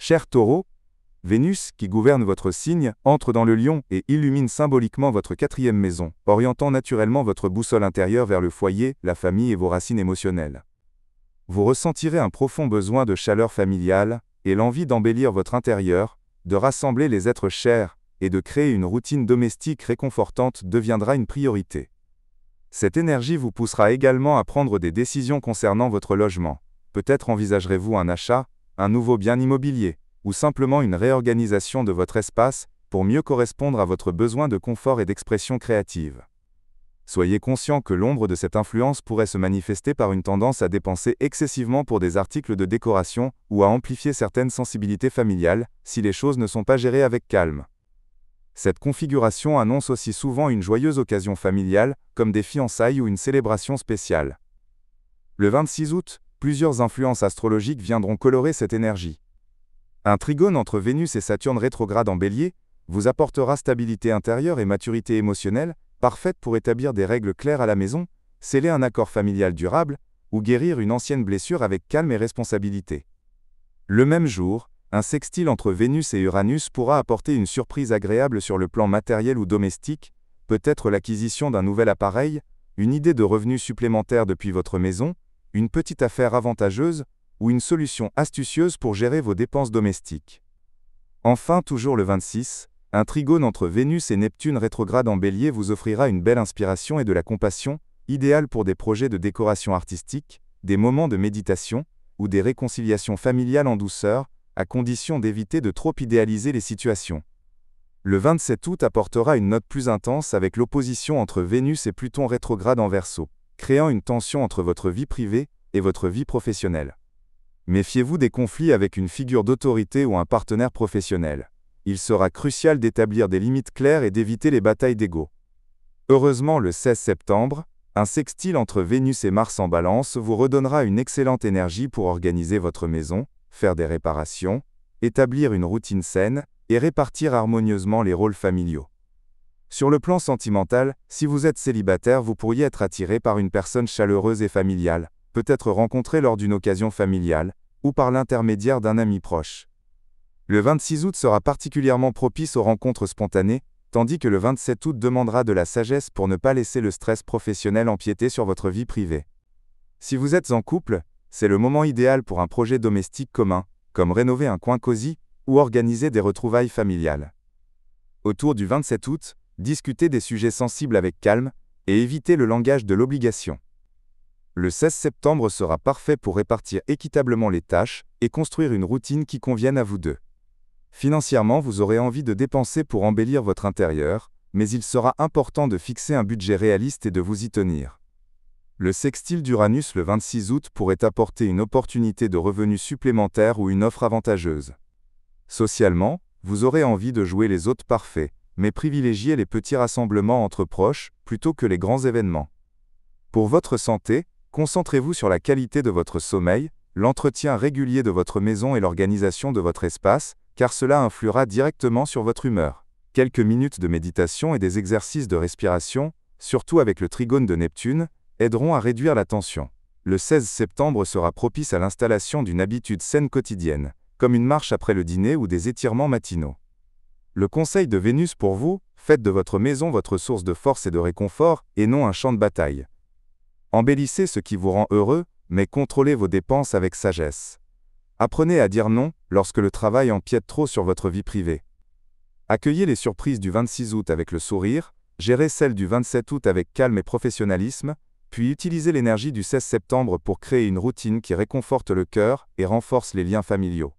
Cher Taureau, Vénus, qui gouverne votre signe, entre dans le Lion et illumine symboliquement votre 4e maison, orientant naturellement votre boussole intérieure vers le foyer, la famille et vos racines émotionnelles. Vous ressentirez un profond besoin de chaleur familiale et l'envie d'embellir votre intérieur, de rassembler les êtres chers et de créer une routine domestique réconfortante deviendra une priorité. Cette énergie vous poussera également à prendre des décisions concernant votre logement. Peut-être envisagerez-vous un achat, un nouveau bien immobilier, ou simplement une réorganisation de votre espace pour mieux correspondre à votre besoin de confort et d'expression créative. Soyez conscient que l'ombre de cette influence pourrait se manifester par une tendance à dépenser excessivement pour des articles de décoration ou à amplifier certaines sensibilités familiales, si les choses ne sont pas gérées avec calme. Cette configuration annonce aussi souvent une joyeuse occasion familiale, comme des fiançailles ou une célébration spéciale. Le 26 août, plusieurs influences astrologiques viendront colorer cette énergie. Un trigone entre Vénus et Saturne rétrograde en Bélier vous apportera stabilité intérieure et maturité émotionnelle, parfaite pour établir des règles claires à la maison, sceller un accord familial durable, ou guérir une ancienne blessure avec calme et responsabilité. Le même jour, un sextile entre Vénus et Uranus pourra apporter une surprise agréable sur le plan matériel ou domestique, peut-être l'acquisition d'un nouvel appareil, une idée de revenus supplémentaires depuis votre maison, une petite affaire avantageuse, ou une solution astucieuse pour gérer vos dépenses domestiques. Enfin, toujours le 26, un trigone entre Vénus et Neptune rétrograde en Bélier vous offrira une belle inspiration et de la compassion, idéale pour des projets de décoration artistique, des moments de méditation, ou des réconciliations familiales en douceur, à condition d'éviter de trop idéaliser les situations. Le 27 août apportera une note plus intense avec l'opposition entre Vénus et Pluton rétrograde en Verseau, créant une tension entre votre vie privée et votre vie professionnelle. Méfiez-vous des conflits avec une figure d'autorité ou un partenaire professionnel. Il sera crucial d'établir des limites claires et d'éviter les batailles d'ego. Heureusement, le 16 septembre, un sextile entre Vénus et Mars en Balance vous redonnera une excellente énergie pour organiser votre maison, faire des réparations, établir une routine saine et répartir harmonieusement les rôles familiaux. Sur le plan sentimental, si vous êtes célibataire, vous pourriez être attiré par une personne chaleureuse et familiale, peut-être rencontrée lors d'une occasion familiale, ou par l'intermédiaire d'un ami proche. Le 26 août sera particulièrement propice aux rencontres spontanées, tandis que le 27 août demandera de la sagesse pour ne pas laisser le stress professionnel empiéter sur votre vie privée. Si vous êtes en couple, c'est le moment idéal pour un projet domestique commun, comme rénover un coin cosy ou organiser des retrouvailles familiales. Autour du 27 août, discutez des sujets sensibles avec calme et évitez le langage de l'obligation. Le 16 septembre sera parfait pour répartir équitablement les tâches et construire une routine qui convienne à vous deux. Financièrement, vous aurez envie de dépenser pour embellir votre intérieur, mais il sera important de fixer un budget réaliste et de vous y tenir. Le sextile d'Uranus le 26 août pourrait apporter une opportunité de revenus supplémentaires ou une offre avantageuse. Socialement, vous aurez envie de jouer les hôtes parfaits, mais privilégiez les petits rassemblements entre proches plutôt que les grands événements. Pour votre santé, concentrez-vous sur la qualité de votre sommeil, l'entretien régulier de votre maison et l'organisation de votre espace, car cela influera directement sur votre humeur. Quelques minutes de méditation et des exercices de respiration, surtout avec le trigone de Neptune, aideront à réduire la tension. Le 16 septembre sera propice à l'installation d'une habitude saine quotidienne, comme une marche après le dîner ou des étirements matinaux. Le conseil de Vénus pour vous, faites de votre maison votre source de force et de réconfort, et non un champ de bataille. Embellissez ce qui vous rend heureux, mais contrôlez vos dépenses avec sagesse. Apprenez à dire non lorsque le travail empiète trop sur votre vie privée. Accueillez les surprises du 26 août avec le sourire, gérez celles du 27 août avec calme et professionnalisme, puis utilisez l'énergie du 16 septembre pour créer une routine qui réconforte le cœur et renforce les liens familiaux.